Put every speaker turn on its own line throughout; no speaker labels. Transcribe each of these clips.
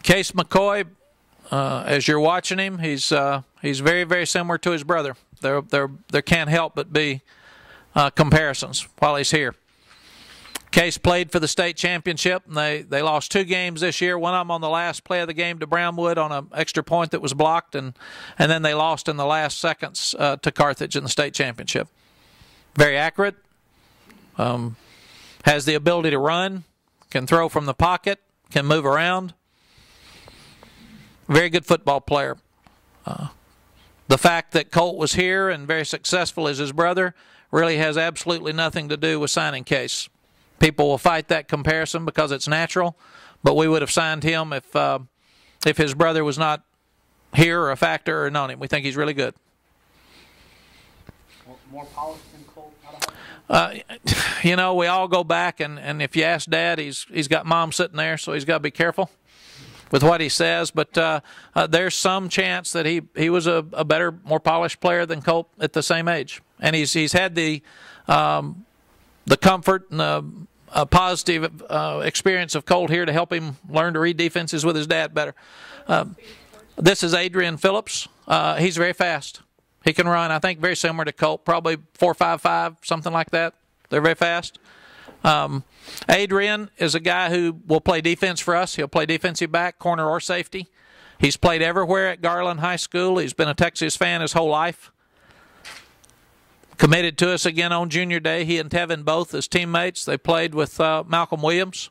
Case McCoy, as you're watching him, he's very, very similar to his brother. There can't help but be comparisons while he's here. Case played for the state championship, and they lost 2 games this year. One of them on the last play of the game to Brownwood on an extra point that was blocked, and then they lost in the last seconds to Carthage in the state championship. Very accurate, has the ability to run, can throw from the pocket, can move around. Very good football player. The fact that Colt was here and very successful as his brother really has absolutely nothing to do with signing Case. People will fight that comparison because it's natural, but we would have signed him if his brother was not here or a factor or known him. We think he's really good.
More polished than Colt?
You know, we all go back, and if you ask Dad, he's got Mom sitting there, so he's got to be careful with what he says. But there's some chance that he was a better, more polished player than Colt at the same age, and he's had the comfort and the positive experience of Colt here to help him learn to read defenses with his dad better. This is Adrian Phillips. He's very fast. He can run, I think, very similar to Colt, probably 4.55, something like that. They're very fast. Adrian is a guy who will play defense for us. He'll play defensive back, corner, or safety. He's played everywhere at Garland High School. He's been a Texas fan his whole life. Committed to us again on Junior Day. He and Tevin both as teammates. They played with Malcolm Williams.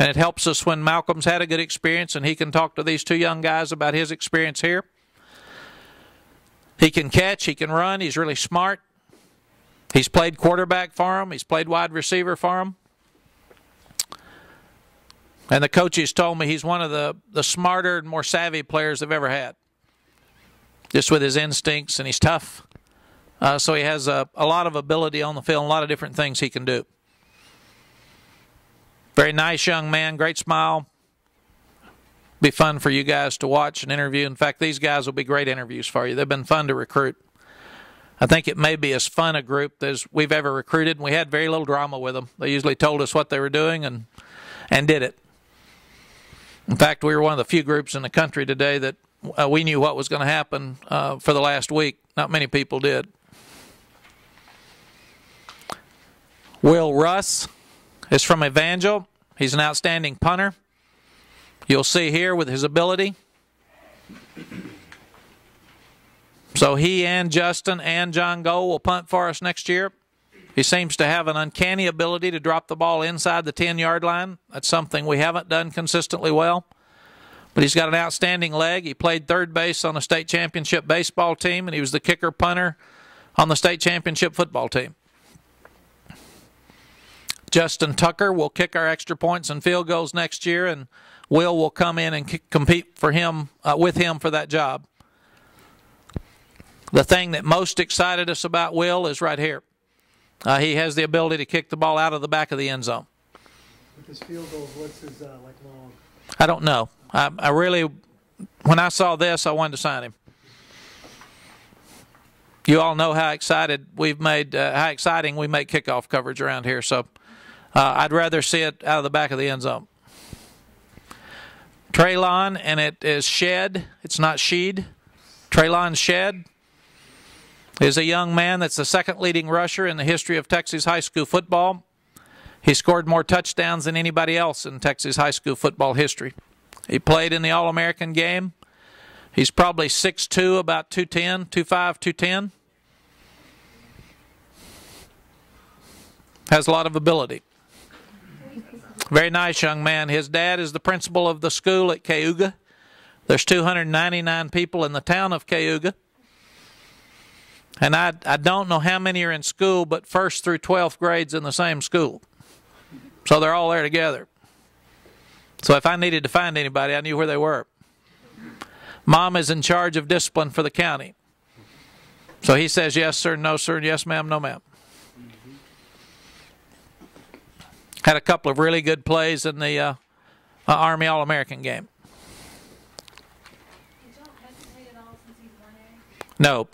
And it helps us when Malcolm's had a good experience and he can talk to these 2 young guys about his experience here. He can catch, he can run, he's really smart. He's played quarterback for him, he's played wide receiver for him. And the coaches told me he's one of the smarter and more savvy players they've ever had. Just with his instincts, and he's tough. So he has a lot of ability on the field, and a lot of different things he can do. Very nice young man, great smile. Be fun for you guys to watch and interview. In fact, these guys will be great interviews for you. They've been fun to recruit. I think it may be as fun a group as we've ever recruited, and we had very little drama with them. They usually told us what they were doing and did it. In fact, we were one of the few groups in the country today that we knew what was going to happen for the last week. Not many people did. Will Russ is from Evangel. He's an outstanding punter. You'll see here with his ability. So he and Justin and John Gold will punt for us next year. He seems to have an uncanny ability to drop the ball inside the 10-yard line. That's something we haven't done consistently well. But he's got an outstanding leg. He played third base on the state championship baseball team, and he was the kicker punter on the state championship football team. Justin Tucker will kick our extra points and field goals next year, and Will come in and compete for him with him for that job. The thing that most excited us about Will is right here. He has the ability to kick the ball out of the back of the end zone.
With his field goals, what's his long?
I don't know. I really, when I saw this, I wanted to sign him. You all know how excited we've made, how exciting we make kickoff coverage around here. So I'd rather see it out of the back of the end zone. Traylon, and it is Shed. It's not Sheed. Traylon Shed is a young man that's the second leading rusher in the history of Texas high school football. He scored more touchdowns than anybody else in Texas high school football history. He played in the All-American game. He's probably 6'2", about 210, 2'5", 210. Has a lot of ability. Very nice young man. His dad is the principal of the school at Cayuga. There's 299 people in the town of Cayuga. And I don't know how many are in school, but 1st through 12th grades in the same school. So they're all there together. So if I needed to find anybody, I knew where they were. Mom is in charge of discipline for the county. So he says yes, sir, no, sir, yes, ma'am, no, ma'am. Had a couple of really good plays in the Army All-American game.
Did y'all hesitate at all since he's 1A?
No.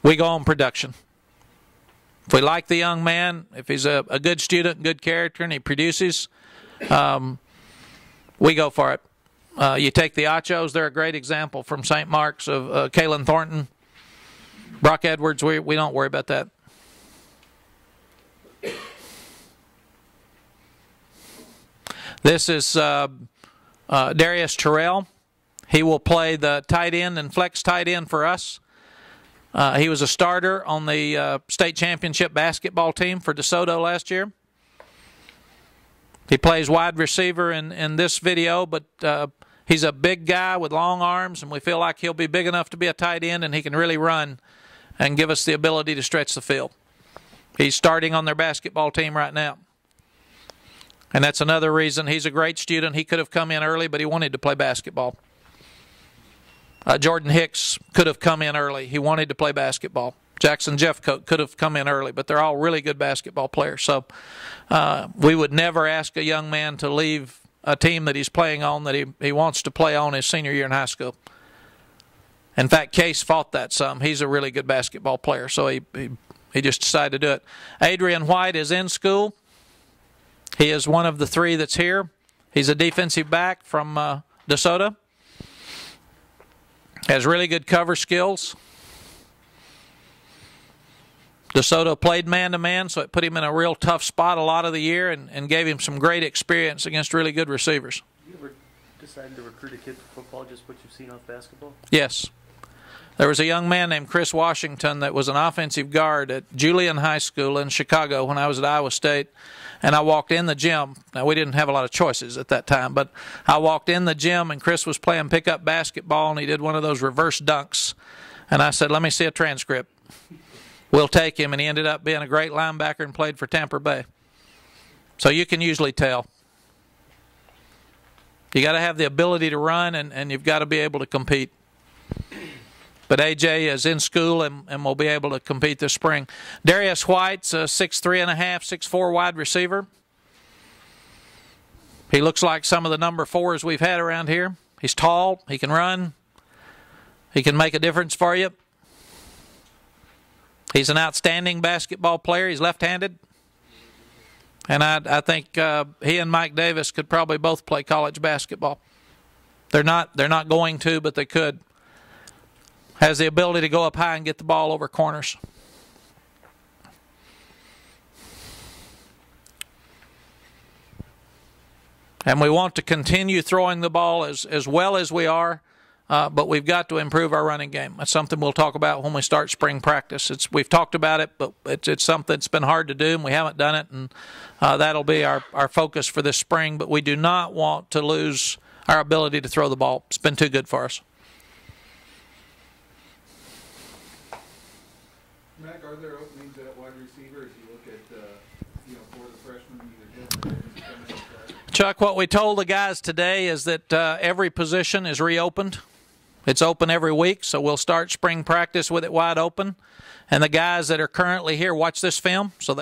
We go on production. If we like the young man, if he's a good student, good character, and he produces, we go for it. You take the Achos, they're a great example from St. Mark's of Kalen Thornton. Brock Edwards, we don't worry about that. This is Darius Terrell. He will play the tight end and flex tight end for us. He was a starter on the state championship basketball team for DeSoto last year. He plays wide receiver in this video, but he's a big guy with long arms, and we feel like he'll be big enough to be a tight end, and he can really run and give us the ability to stretch the field. He's starting on their basketball team right now. And that's another reason. He's a great student. He could have come in early, but he wanted to play basketball. Jordan Hicks could have come in early. He wanted to play basketball. Jackson Jeffcoat could have come in early, but they're all really good basketball players. So we would never ask a young man to leave a team that he's playing on that he wants to play on his senior year in high school. In fact, Case fought that some. He's a really good basketball player, so he just decided to do it. Adrian White is in school. He is one of the three that's here. He's a defensive back from DeSoto. Has really good cover skills. DeSoto played man-to-man, so it put him in a real tough spot a lot of the year and gave him some great experience against really good receivers.
You ever decided to recruit a kid for football, just what you've seen off basketball?
Yes. There was a young man named Chris Washington that was an offensive guard at Julian High School in Chicago when I was at Iowa State. And I walked in the gym. Now, we didn't have a lot of choices at that time, but I walked in the gym, and Chris was playing pickup basketball, and he did one of those reverse dunks. And I said, let me see a transcript. We'll take him, and he ended up being a great linebacker and played for Tampa Bay. So you can usually tell. You got to have the ability to run, and you've got to be able to compete. But AJ is in school and will be able to compete this spring. Darius White's a 6'3.5", 6'4" wide receiver. He looks like some of the number 4s we've had around here. He's tall. He can run. He can make a difference for you. He's an outstanding basketball player. He's left-handed. And I think he and Mike Davis could probably both play college basketball. They're not going to, but they could. Has the ability to go up high and get the ball over corners. And we want to continue throwing the ball as well as we are, but we've got to improve our running game. That's something we'll talk about when we start spring practice. We've talked about it, but it's something that's been hard to do, and we haven't done it, and that'll be our focus for this spring. But we do not want to lose our ability to throw the ball. It's been too good for us.
Mack, are there openings at wide receiver as you look at, for the freshmen, either
Chuck, what we told the guys today is that every position is reopened. It's open every week, so we'll start spring practice with it wide open. And the guys that are currently here, watch this film. So